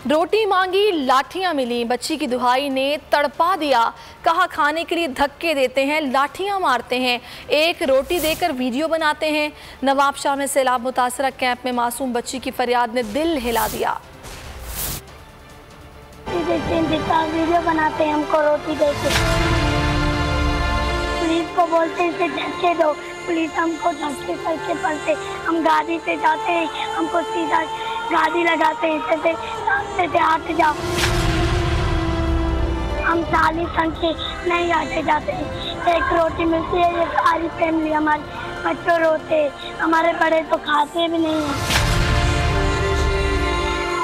रोटी मांगी लाठियां मिली, बच्ची की दुहाई ने तड़पा दिया। कहा खाने के लिए धक्के देते हैं, लाठियां मारते हैं, एक रोटी देकर वीडियो बनाते हैं। नवाबशाह में सैलाब मुतासरा कैंप में मासूम बच्ची की फरियाद ने दिल हिला दिया। वीडियो बनाते हैं, हमको रोटी देते, पुलिस को बोलते हैं इसे धक्के दो, पुलिस हमको धक्के करके पड़ते, हम गाड़ी से जाते हैं, हमको सीधा गाड़ी लगाते हैं, इसे रास्ते से हट जाओ। हम साली संग के नहीं हटे जाते, एक रोटी मिलती है, ये सारी फैमिली हमारे बच्चों रोते, हमारे बड़े तो खाते भी नहीं हैं,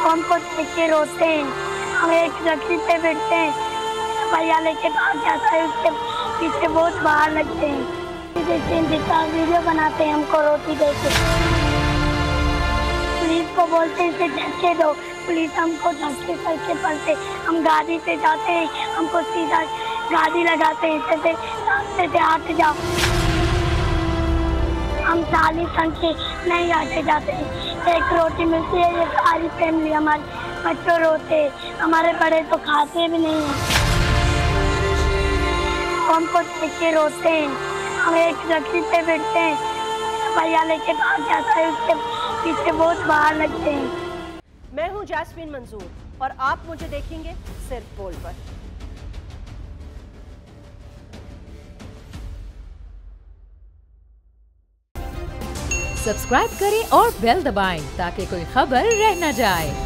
हमको देख के रोते हैं। हम एक रस्सी पे बैठते हैं, भैया लेके भाग जाता है, उसके पीछे बहुत बाहर लगते हैं। वीडियो बनाते हैं, हमको रोटी देते, पुलिस को बोलते हैं इसे धक्के दो, पुलिस हमको धक्के करके पड़ते, हम गाड़ी से जाते हैं, हमको सीधा गाड़ी लगाते हैं, इसे रास्ते से हट जाओ। हम साली संग के नहीं हटे जाते, एक रोटी मिलती है, ये सारी फैमिली हमारे बच्चों रोते, हमारे बड़े तो खाते भी नहीं हैं, हमको देख के रोते हैं। हम एक रस्सी पे बैठते हैं, भैया लेके भाग जाता है, उसके पीछे बहुत बाहर लगते हैं। मैं हूं जैस्मीन मंजूर और आप मुझे देखेंगे सिर्फ बोल पर। सब्सक्राइब करें और बेल दबाएं ताकि कोई खबर रह न जाए।